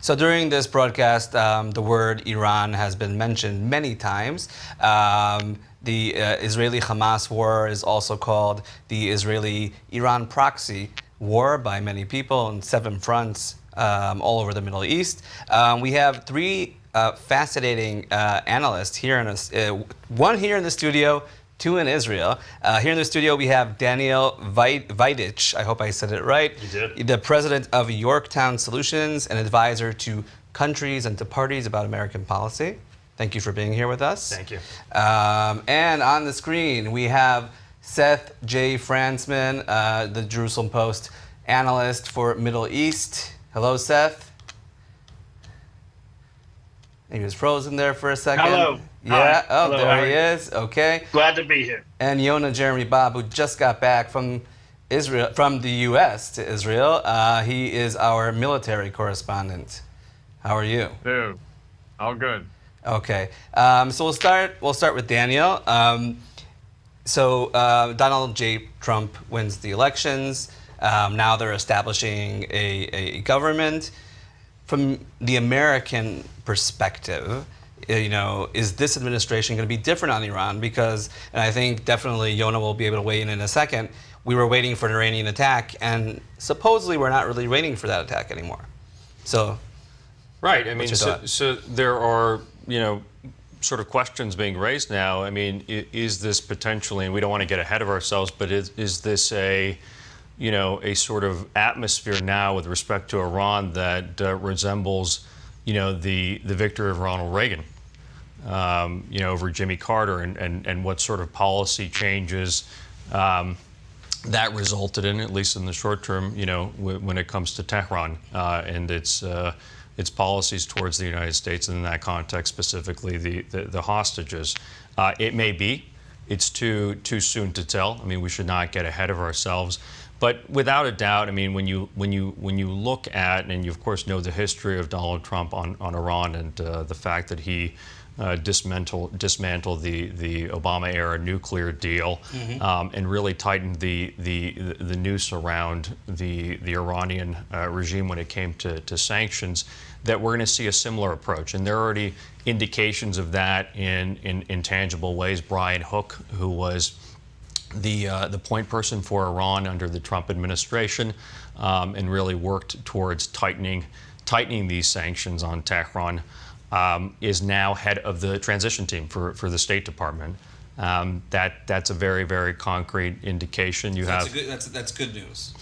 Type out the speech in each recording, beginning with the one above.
So during this broadcast, the word Iran has been mentioned many times. The Israeli-Hamas war is also called the Israeli-Iran proxy war by many people on 7 fronts all over the Middle East. We have 3 fascinating analysts here, one here in the studio, 2 in Israel. Here in the studio, we have Daniel Vajdich. I hope I said it right. You did. The president of Yorktown Solutions, an advisor to countries and to parties about American policy. Thank you for being here with us. Thank you. And on the screen, we have Seth J. Franzman, the Jerusalem Post analyst for Middle East. Hello, Seth. He was frozen there for a second. Hello. Yeah. Hi. Oh, Hello. there he is. Okay. Glad to be here. And Yonah Jeremy Bob, who just got back from Israel, from the U.S. to Israel. He is our military correspondent. How are you? Dude, all good. Okay. So we'll start with Daniel. Donald J. Trump wins the elections. Now they're establishing a government. From the American perspective, is this administration going to be different on Iran? Because, and I think definitely Yonah will be able to weigh in a second, we were waiting for an Iranian attack, and supposedly we're not really waiting for that attack anymore. So, right. I mean, so there are, sort of questions being raised now. I mean, is this potentially, and we don't want to get ahead of ourselves, but is this a sort of atmosphere now with respect to Iran that resembles, the victory of Ronald Reagan, over Jimmy Carter, and what sort of policy changes that resulted in, at least in the short term, when it comes to Tehran and its policies towards the United States, and in that context specifically the hostages. It may be. It's too soon to tell. I mean, we should not get ahead of ourselves. But without a doubt, I mean, when you look at, and you of course know the history of Donald Trump on Iran, and the fact that he dismantled the Obama-era nuclear deal, and really tightened the noose around the Iranian regime when it came to sanctions, that we're going to see a similar approach. And there are already indications of that in tangible ways. Brian Hook, who was the point person for Iran under the Trump administration, and really worked towards tightening these sanctions on Tehran, is now head of the transition team for the State Department. That's a very, very concrete indication. That's good news.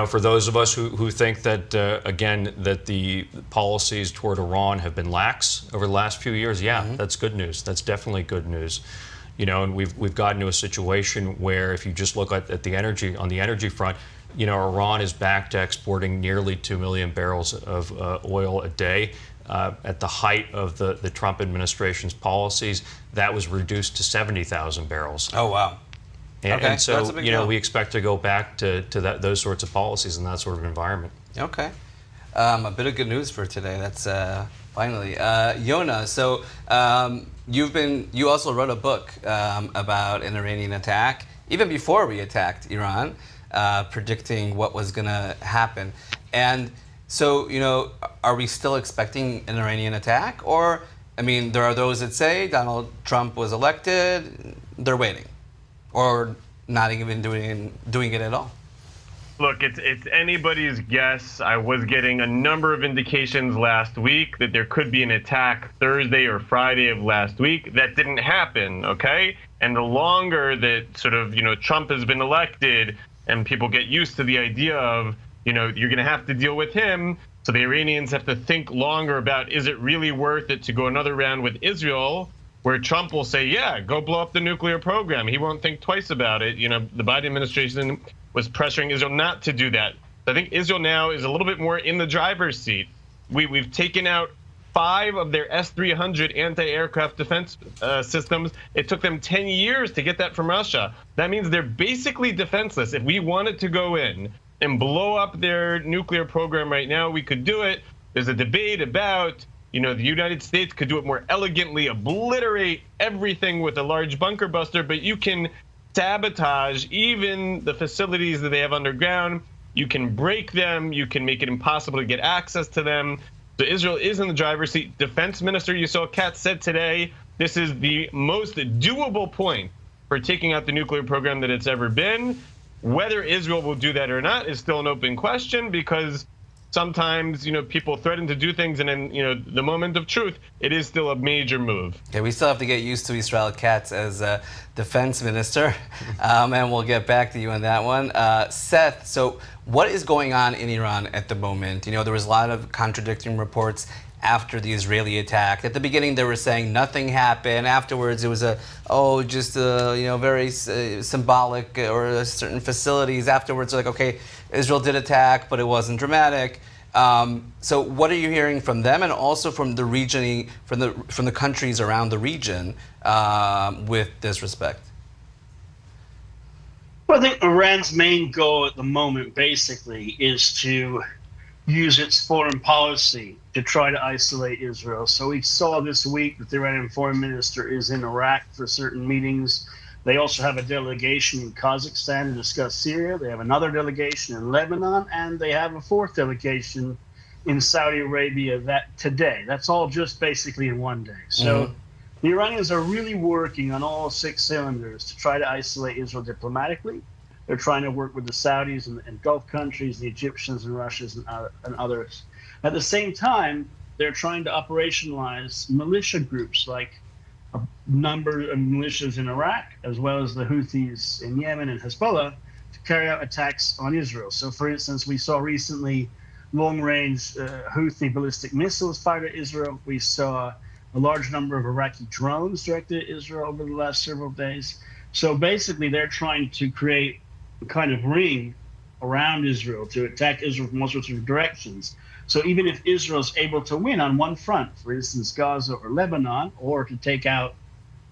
For those of us who think that, again, that the policies toward Iran have been lax over the last few years, that's good news. That's definitely good news. And we've gotten to a situation where, if you just look at the energy front, Iran is back to exporting nearly 2 million barrels of oil a day. At the height of the Trump administration's policies, that was reduced to 70,000 barrels. Oh, wow. And so, we expect to go back to those sorts of policies and that sort of environment. Okay. A bit of good news for today. That's finally. Yonah, so you also wrote a book about an Iranian attack, even before we attacked Iran, predicting what was going to happen. And so, are we still expecting an Iranian attack? Or, I mean, there are those that say Donald Trump was elected, they're waiting. Or not even doing it at all? Look, it's anybody's guess. I was getting a number of indications last week that there could be an attack Thursday or Friday of last week. That didn't happen, okay? And the longer that sort of, Trump has been elected and people get used to the idea of, you're going to have to deal with him, so the Iranians have to think longer about, is it really worth it to go another round with Israel, where Trump will say, yeah, go blow up the nuclear program. He won't think twice about it. The Biden administration was pressuring Israel not to do that. I think Israel now is a little bit more in the driver's seat. We've taken out 5 of their S-300 anti-aircraft defense systems. It took them 10 years to get that from Russia. That means they're basically defenseless. If we wanted to go in and blow up their nuclear program right now, we could do it. There's a debate about, the United States could do it more elegantly, obliterate everything with a large bunker buster, but you can sabotage even the facilities that they have underground. You can break them. You can make it impossible to get access to them. So Israel is in the driver's seat. Defense Minister Yisrael Katz said today, this is the most doable point for taking out the nuclear program that it's ever been. Whether Israel will do that or not is still an open question, because sometimes, people threaten to do things, and then, the moment of truth, it is still a major move. Okay, we still have to get used to Israel Katz as a defense minister, and we'll get back to you on that one. Seth, so what is going on in Iran at the moment? There was a lot of contradicting reports after the Israeli attack. At the beginning, they were saying nothing happened. Afterwards, it was very symbolic, or certain facilities. Afterwards, like, okay, Israel did attack, but it wasn't dramatic. So, what are you hearing from them, and also from the region, from the countries around the region, with this respect? Well, I think Iran's main goal at the moment, basically, is to use its foreign policy to try to isolate Israel. So we saw this week that the Iranian foreign minister is in Iraq for certain meetings. They also have a delegation in Kazakhstan to discuss Syria. They have another delegation in Lebanon, and they have a fourth delegation in Saudi Arabia today. That's all just basically in one day. So the Iranians are really working on all 6 cylinders to try to isolate Israel diplomatically. They're trying to work with the Saudis and Gulf countries, the Egyptians and Russians and others. At the same time, they're trying to operationalize militia groups, like a number of militias in Iraq, as well as the Houthis in Yemen and Hezbollah, to carry out attacks on Israel. So, for instance, we saw recently long-range Houthi ballistic missiles fired at Israel. We saw a large number of Iraqi drones directed at Israel over the last several days. So basically, they're trying to create a kind of ring around Israel to attack Israel from all sorts of directions. So even if Israel's able to win on one front, for instance, Gaza or Lebanon, or to take out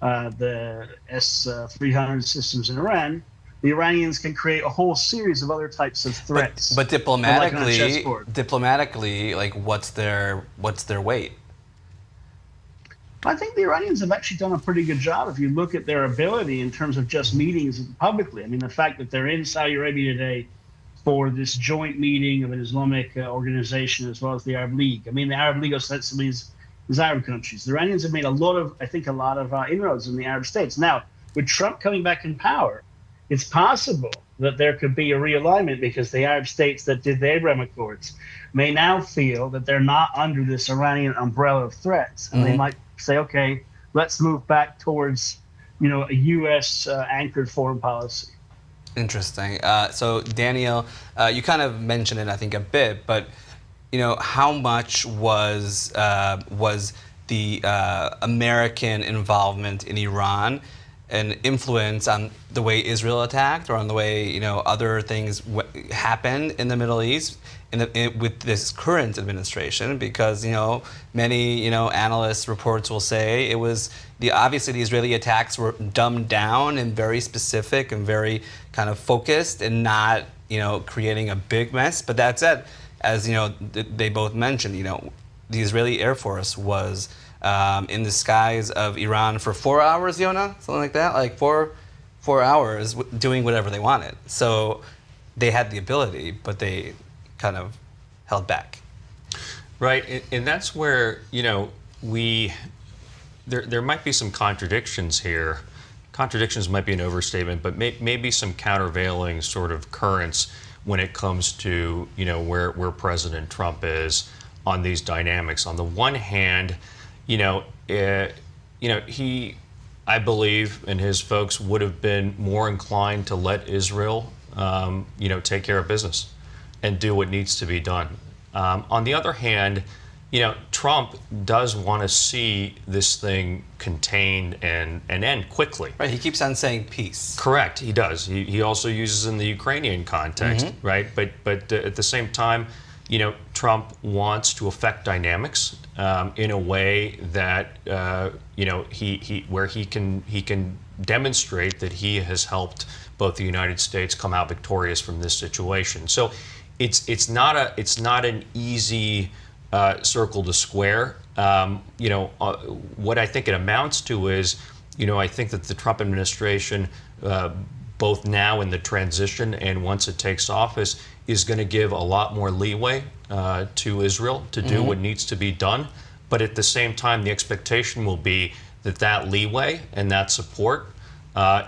the S-300 systems in Iran, the Iranians can create a whole series of other types of threats. But diplomatically, like, what's their weight? I think the Iranians have actually done a pretty good job if you look at their ability in terms of just meetings publicly. I mean, the fact that they're in Saudi Arabia today for this joint meeting of an Islamic organization as well as the Arab League. I mean, the Arab League ostensibly is Arab countries. The Iranians have made a lot of inroads in the Arab states. Now, with Trump coming back in power, it's possible that there could be a realignment, because the Arab states that did the Abraham Accords may now feel that they're not under this Iranian umbrella of threats, and they might say, okay, let's move back towards, a U.S. Anchored foreign policy. Interesting. So, Daniel, you kind of mentioned it, I think, a bit, but how much was the American involvement in Iran an influence on the way Israel attacked, or on the way other things happened in the Middle East with this current administration? Because many analysts, reports will say it was obviously the Israeli attacks were dumbed down and very specific and very kind of focused, and not creating a big mess. But that said, as they both mentioned, the Israeli Air Force was in the skies of Iran for 4 hours, Yonah, something like that, like four hours, doing whatever they wanted. So they had the ability, but they kind of held back. Right, and that's where there might be some contradictions here. Contradictions might be an overstatement, but maybe some countervailing sort of currents when it comes to where President Trump is on these dynamics. On the one hand, he, I believe, and his folks would have been more inclined to let Israel, take care of business and do what needs to be done. On the other hand, Trump does want to see this thing contained and end quickly. Right, he keeps on saying peace. Correct, he does. He also uses in the Ukrainian context, right? But at the same time, Trump wants to affect dynamics in a way that where he can demonstrate that he has helped both the United States come out victorious from this situation. So it's not an easy circle to square. What I think it amounts to is, I think that the Trump administration both now in the transition and once it takes office, is going to give a lot more leeway to Israel to do what needs to be done. But at the same time, the expectation will be that that leeway and that support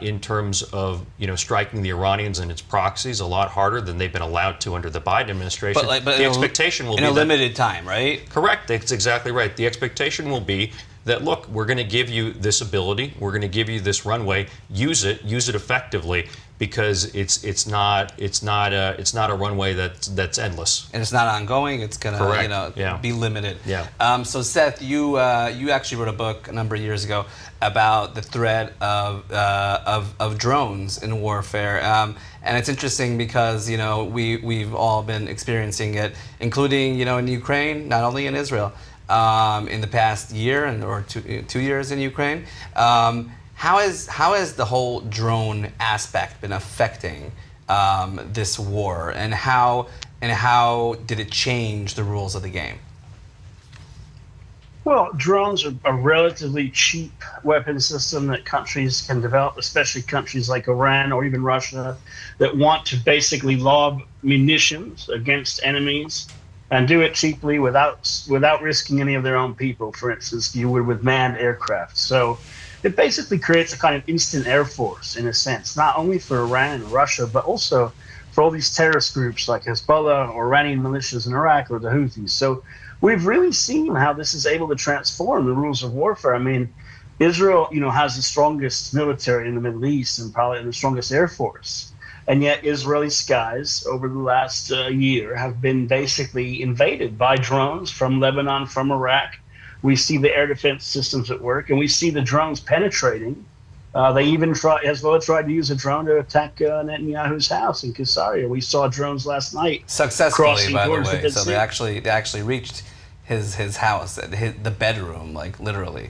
in terms of striking the Iranians and its proxies a lot harder than they've been allowed to under the Biden administration. But the expectation will be in a limited time, right? Correct. That's exactly right. The expectation will be that, look, we're going to give you this ability, we're going to give you this runway, use it effectively, because it's not a runway that's endless. And it's not ongoing. It's going to be limited. Yeah. So Seth, you actually wrote a book a number of years ago about the threat of drones in warfare. And it's interesting because we've all been experiencing it, including in Ukraine, not only in Israel. In the past year or 2 years in Ukraine, how has the whole drone aspect been affecting this war, and how did it change the rules of the game? Well, drones are a relatively cheap weapon system that countries can develop, especially countries like Iran or even Russia, that want to basically lob munitions against enemies and do it cheaply without risking any of their own people, for instance, you would with manned aircraft. So it basically creates a kind of instant air force, in a sense, not only for Iran and Russia, but also for all these terrorist groups like Hezbollah or Iranian militias in Iraq or the Houthis. So we've really seen how this is able to transform the rules of warfare. I mean, Israel, has the strongest military in the Middle East and probably the strongest air force. And yet Israeli skies over the last year have been basically invaded by drones from Lebanon, from Iraq. We see the air defense systems at work, and we see the drones penetrating. Hezbollah tried to use a drone to attack Netanyahu's house in Caesarea. We saw drones last night. Successfully, by the way. So they actually reached his house, the bedroom, like literally.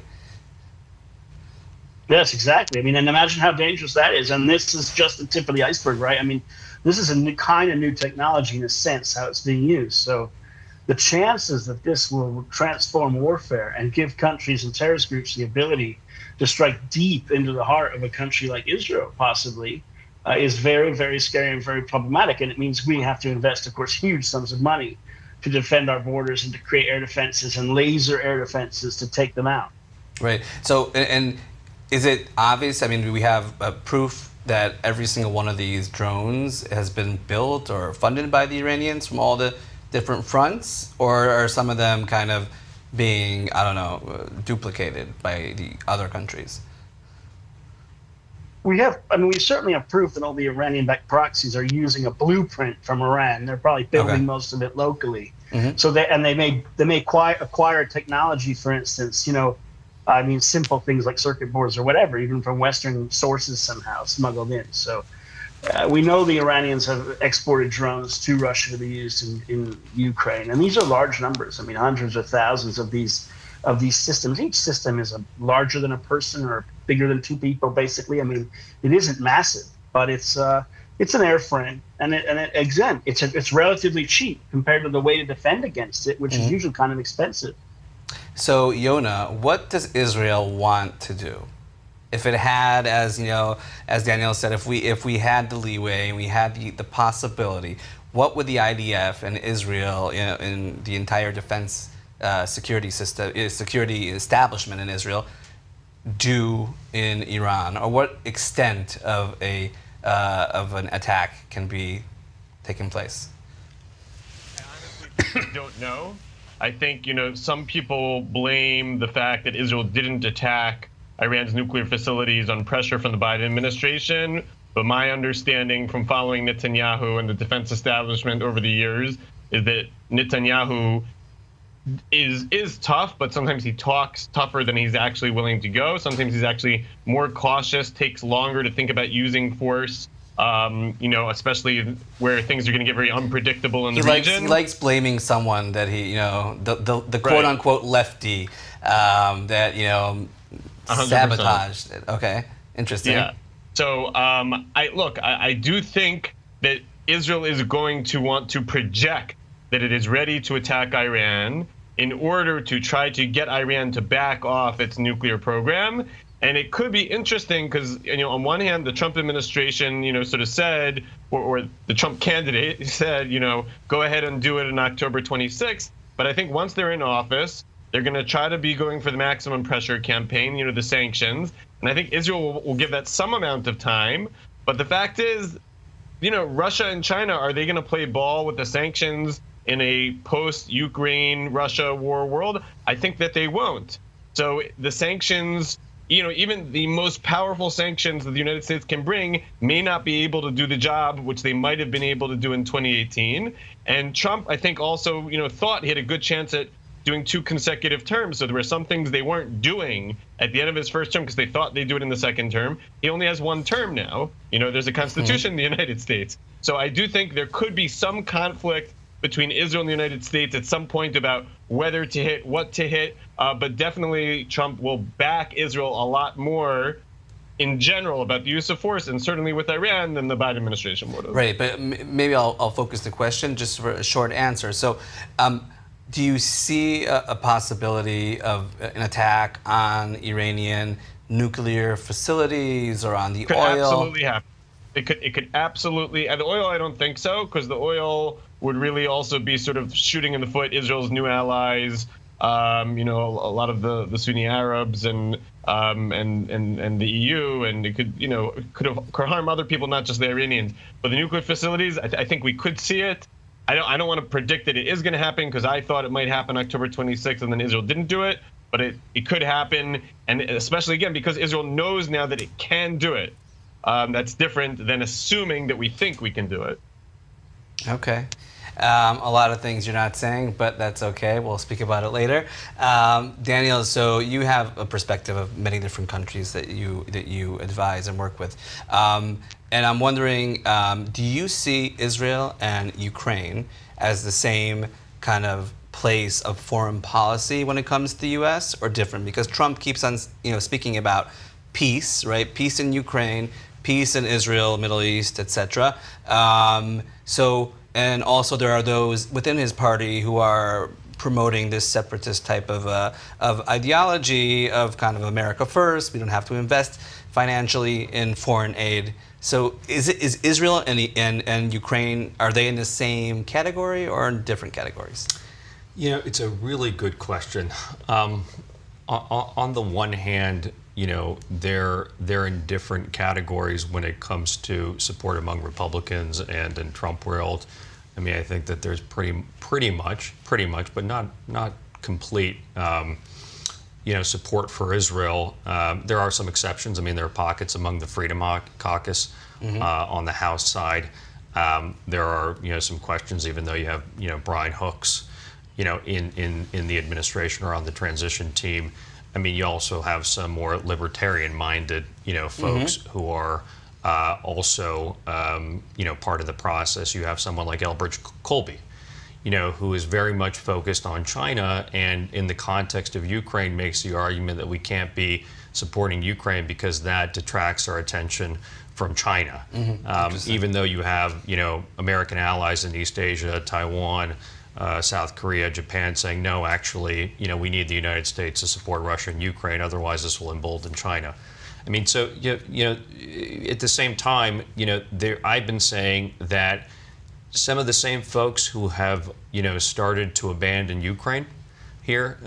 Yes, exactly. I mean, and imagine how dangerous that is. And this is just the tip of the iceberg, right? I mean, this is a new technology in a sense, how it's being used. So the chances that this will transform warfare and give countries and terrorist groups the ability to strike deep into the heart of a country like Israel, possibly, is very, very scary and very problematic. And it means we have to invest, of course, huge sums of money to defend our borders and to create air defenses and laser air defenses to take them out. Right. So, and is it obvious? I mean, do we have proof that every single one of these drones has been built or funded by the Iranians from all the different fronts? Or are some of them kind of being, duplicated by the other countries? We certainly have proof that all the Iranian-backed proxies are using a blueprint from Iran. They're probably building most of it locally. Mm-hmm. So they may acquire technology, for instance, simple things like circuit boards or whatever, even from Western sources somehow smuggled in. So we know the Iranians have exported drones to Russia to be used in Ukraine, and these are large numbers. I mean, hundreds of thousands of these systems. Each system is larger than a person or bigger than two people, basically. I mean, it isn't massive, but it's an airframe, and it's relatively cheap compared to the way to defend against it, which is usually kind of expensive. So, Yonah, what does Israel want to do? If it had, as Daniel said, if we had the leeway and we had the possibility, what would the IDF and Israel, in the entire defense security establishment in Israel, do in Iran, or what extent of an attack can be taking place? I honestly don't know. I think, some people blame the fact that Israel didn't attack Iran's nuclear facilities on pressure from the Biden administration. But my understanding from following Netanyahu and the defense establishment over the years is that Netanyahu is tough, but sometimes he talks tougher than he's actually willing to go. Sometimes he's actually more cautious, takes longer to think about using force. Especially where things are going to get very unpredictable in the region. He likes blaming someone that the quote unquote lefty that sabotaged it. Okay, interesting. Yeah. So I do think that Israel is going to want to project that it is ready to attack Iran in order to try to get Iran to back off its nuclear program. And it could be interesting because, on one hand, the Trump administration, sort of said, or the Trump candidate said, go ahead and do it on October 26th. But I think once they're in office, they're going to try to be going for the maximum pressure campaign, the sanctions. And I think Israel will give that some amount of time. But the fact is, Russia and China, are they going to play ball with the sanctions in a post-Ukraine-Russia war world? I think that they won't. So the sanctions, even the most powerful sanctions that the United States can bring may not be able to do the job which they might have been able to do in 2018. And Trump, I think, also, thought he had a good chance at doing 2 consecutive terms. So there were some things they weren't doing at the end of his first term because they thought they'd do it in the second term. He only has 1 term now. There's a constitution in the United States. So I do think there could be some conflict between Israel and the United States at some point about whether to hit, what to hit. But definitely Trump will back Israel a lot more in general about the use of force, and certainly with Iran, than the Biden administration would have. Right, but maybe I'll focus the question just for a short answer. So do you see a possibility of an attack on Iranian nuclear facilities or on the Could oil? Absolutely happen. It could absolutely. The oil, I don't think so, because the oil would really also be sort of shooting in the foot Israel's new allies. A lot of the Sunni Arabs and the EU, and it could harm other people, not just the Iranians. But the nuclear facilities, I think we could see it. I don't want to predict that it is going to happen, because I thought it might happen October 26th, and then Israel didn't do it. But it could happen, and especially, again, because Israel knows now that it can do it. That's different than assuming that we think we can do it. Okay. A lot of things you're not saying, but that's okay. We'll speak about it later. Daniel, so you have a perspective of many different countries that you advise and work with. And I'm wondering, do you see Israel and Ukraine as the same kind of place of foreign policy when it comes to the U.S., or different? Because Trump keeps on, speaking about peace, right? Peace in Ukraine, peace in Israel, Middle East, etc. And also there are those within his party who are promoting this separatist type of ideology of kind of America first. We don't have to invest financially in foreign aid. So is Israel and Ukraine, are they in the same category or in different categories? It's a really good question. On the one hand, they're in different categories when it comes to support among Republicans and in Trump world. I mean, I think that there's pretty much, but not complete, support for Israel. There are some exceptions. I mean, there are pockets among the Freedom Caucus on the House side. There are some questions, even though you have Brian Hooks, in the administration or on the transition team. I mean, you also have some more libertarian-minded, folks who are also, part of the process. You have someone like Elbridge Colby, who is very much focused on China, and in the context of Ukraine makes the argument that we can't be supporting Ukraine because that detracts our attention from China. Even though you have, American allies in East Asia, Taiwan, South Korea, Japan saying, no, actually, we need the United States to support Russia and Ukraine, otherwise this will embolden China. I mean, so, at the same time, I've been saying that some of the same folks who have, started to abandon Ukraine here,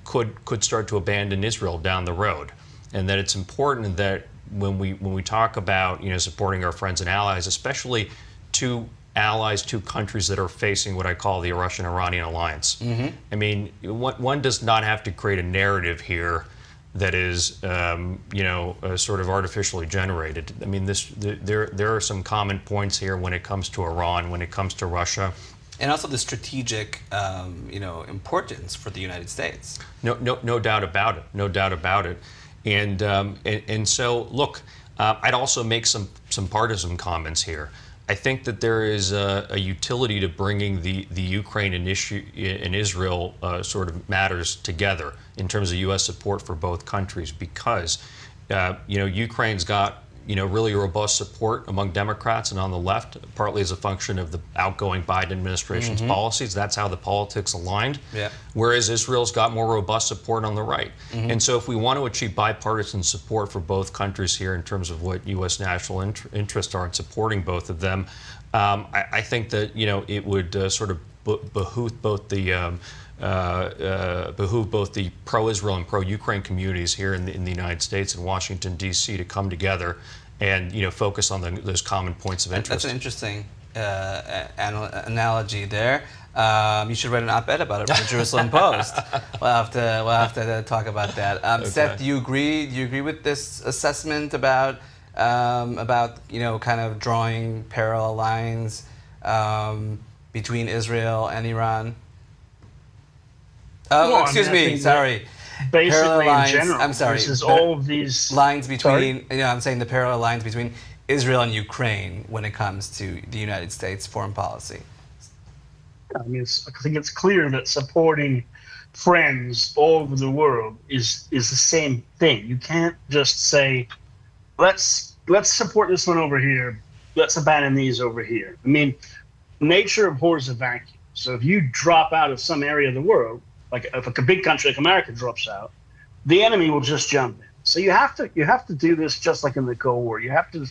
could start to abandon Israel down the road. And that it's important that when we talk about, supporting our friends and allies, especially two countries that are facing what I call the Russian-Iranian alliance. I mean, one does not have to create a narrative here that is, sort of artificially generated. I mean, there are some common points here when it comes to Iran, when it comes to Russia. And also the strategic, importance for the United States. No doubt about it. No doubt about it. And so, look, I'd also make some partisan comments here. I think that there is a utility to bringing the Ukraine and Israel sort of matters together in terms of U.S. support for both countries, because Ukraine's got really robust support among Democrats and on the left, partly as a function of the outgoing Biden administration's policies. That's how the politics aligned. Yeah. Whereas Israel's got more robust support on the right. And so if we want to achieve bipartisan support for both countries here in terms of what U.S. national interests are in supporting both of them, I think that, it would sort of behoove both the pro-Israel and pro-Ukraine communities here in the United States and Washington, D.C. to come together and focus on those common points of interest. That's an interesting analogy there. You should write an op-ed about it for the Jerusalem Post. We'll have to talk about that. Okay. Seth, do you agree with this assessment about kind of drawing parallel lines between Israel and Iran? Sorry. Basically, lines, in general, I'm sorry. This is all of these lines between. I'm saying the parallel lines between Israel and Ukraine when it comes to the United States foreign policy. I think it's clear that supporting friends all over the world is the same thing. You can't just say, let's support this one over here, let's abandon these over here. Nature abhors a vacuum. So if you drop out of some area of the world, like if a big country like America drops out, the enemy will just jump in. So you have to do this just like in the Cold War. You have to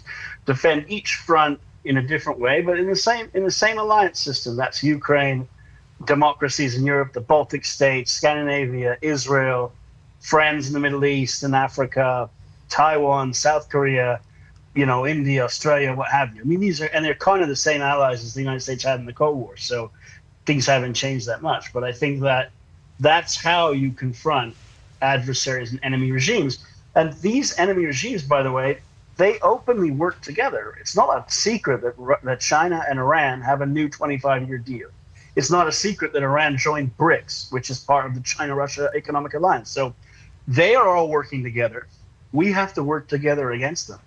defend each front in a different way, but in the same alliance system. That's Ukraine, democracies in Europe, the Baltic states, Scandinavia, Israel, friends in the Middle East and Africa, Taiwan, South Korea, India, Australia, what have you. They're kind of the same allies as the United States had in the Cold War. So things haven't changed that much. But I think that's how you confront adversaries and enemy regimes. And these enemy regimes, by the way, they openly work together. It's not a secret that China and Iran have a new 25-year deal. It's not a secret that Iran joined BRICS, which is part of the China-Russia economic alliance. So they are all working together. We have to work together against them.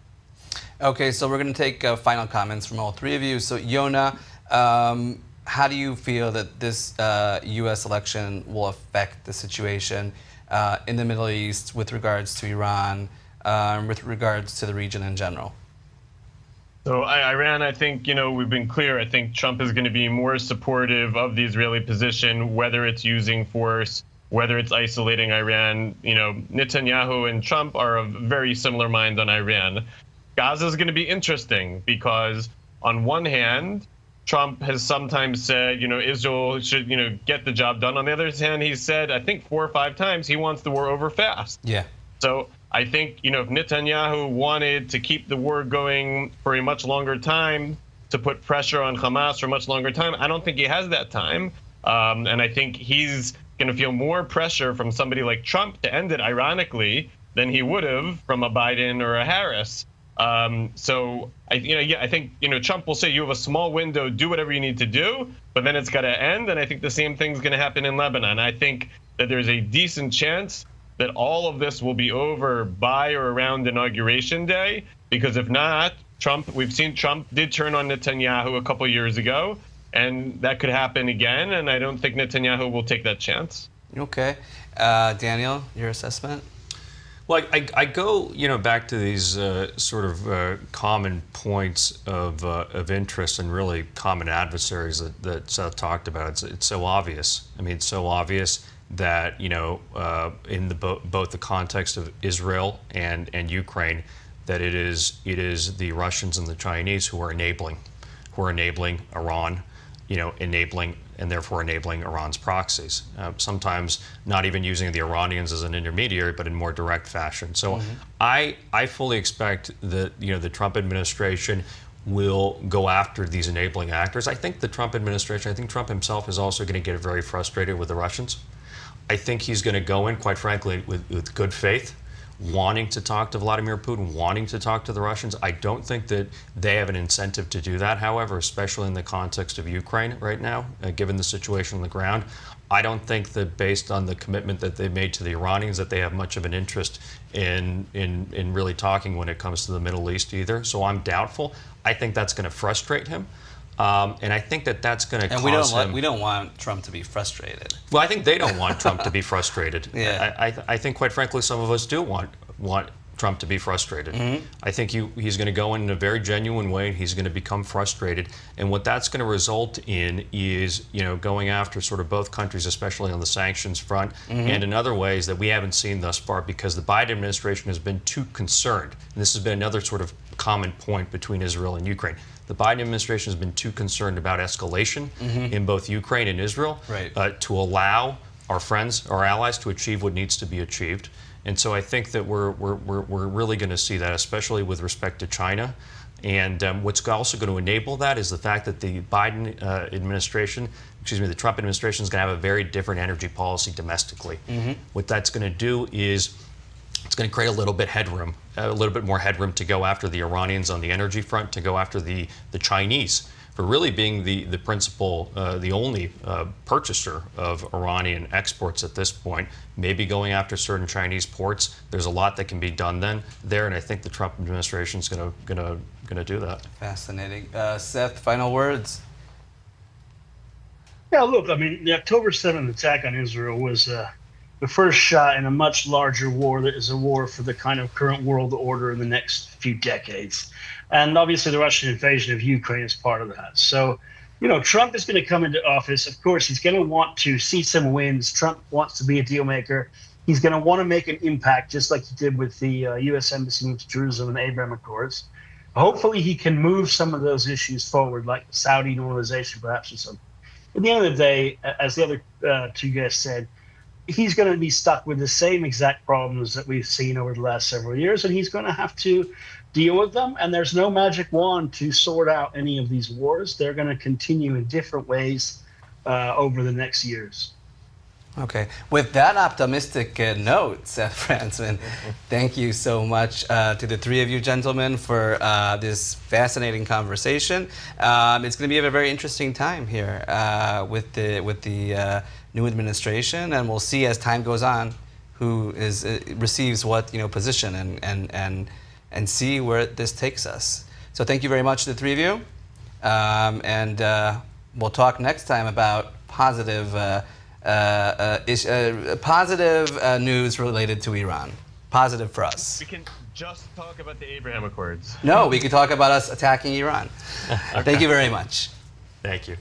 Okay, so we're going to take final comments from all three of you. So Yonah, how do you feel that this U.S. election will affect the situation in the Middle East with regards to Iran, with regards to the region in general? So Iran, I think, we've been clear. I think Trump is going to be more supportive of the Israeli position, whether it's using force, whether it's isolating Iran. Netanyahu and Trump are of very similar minds on Iran. Gaza is going to be interesting because, on one hand, Trump has sometimes said, Israel should, get the job done. On the other hand, he said, I think 4 or 5 times, he wants the war over fast. Yeah. So I think, if Netanyahu wanted to keep the war going for a much longer time, to put pressure on Hamas for a much longer time, I don't think he has that time. And I think he's going to feel more pressure from somebody like Trump to end it, ironically, than he would have from a Biden or a Harris. So I think Trump will say you have a small window, do whatever you need to do, but then it's got to end. And I think the same thing's going to happen in Lebanon. I think that there's a decent chance that all of this will be over by or around Inauguration Day, because if not, we've seen Trump did turn on Netanyahu a couple years ago, and that could happen again. And I don't think Netanyahu will take that chance. Okay, Daniel, your assessment? Well, I go back to these sort of common points of interest and really common adversaries that Seth talked about. It's so obvious. It's so obvious that in both the context of Israel and Ukraine, that it is the Russians and the Chinese who are enabling Iran, enabling and therefore enabling Iran's proxies. Sometimes not even using the Iranians as an intermediary, but in more direct fashion. So I fully expect that the Trump administration will go after these enabling actors. I think Trump himself is also going to get very frustrated with the Russians. I think he's going to go in, quite frankly, with good faith, wanting to talk to Vladimir Putin, wanting to talk to the Russians. I don't think that they have an incentive to do that, however, especially in the context of Ukraine right now, given the situation on the ground. I don't think that based on the commitment that they made to the Iranians that they have much of an interest in really talking when it comes to the Middle East either. So I'm doubtful. I think that's going to frustrate him. And I think that's going to cause him. We don't want Trump to be frustrated. Well, I think they don't want Trump to be frustrated. Yeah. I think, quite frankly, some of us do want Trump to be frustrated. I think he's going to go in a very genuine way. He's going to become frustrated, and what that's going to result in is, going after sort of both countries, especially on the sanctions front, and in other ways that we haven't seen thus far, because the Biden administration has been too concerned. And this has been another sort of common point between Israel and Ukraine. The Biden administration has been too concerned about escalation in both Ukraine and Israel to allow our friends, our allies, to achieve what needs to be achieved. And so I think that we're really going to see that, especially with respect to China. And what's also going to enable that is the fact that the the Trump administration is going to have a very different energy policy domestically. What that's going to do is it's going to create a little bit more headroom to go after the Iranians on the energy front, to go after the Chinese for really being the principal, the only purchaser of Iranian exports at this point, maybe going after certain Chinese ports. There's a lot that can be done there, and I think the Trump administration is going to do that. Fascinating. Seth, final words? Yeah, look, I mean, the October 7th attack on Israel was the first shot in a much larger war that is a war for the kind of current world order in the next few decades. And obviously the Russian invasion of Ukraine is part of that. So, Trump is going to come into office. Of course, he's going to want to see some wins. Trump wants to be a deal maker. He's going to want to make an impact, just like he did with the U.S. Embassy move to Jerusalem and Abraham Accords. Hopefully he can move some of those issues forward, like Saudi normalization perhaps or something. At the end of the day, as the other two guys said, he's going to be stuck with the same exact problems that we've seen over the last several years, and he's going to have to deal with them. And there's no magic wand to sort out any of these wars. They're going to continue in different ways over the next years. Okay. With that optimistic note, Seth Franzman, thank you so much to the three of you gentlemen for this fascinating conversation. It's going to be a very interesting time here with the new administration, and we'll see as time goes on who receives what position and see where this takes us. So thank you very much to the three of you, and we'll talk next time about positive news related to Iran. Positive for us. We can just talk about the Abraham Accords. No, we could talk about us attacking Iran. Thank you very much. Thank you.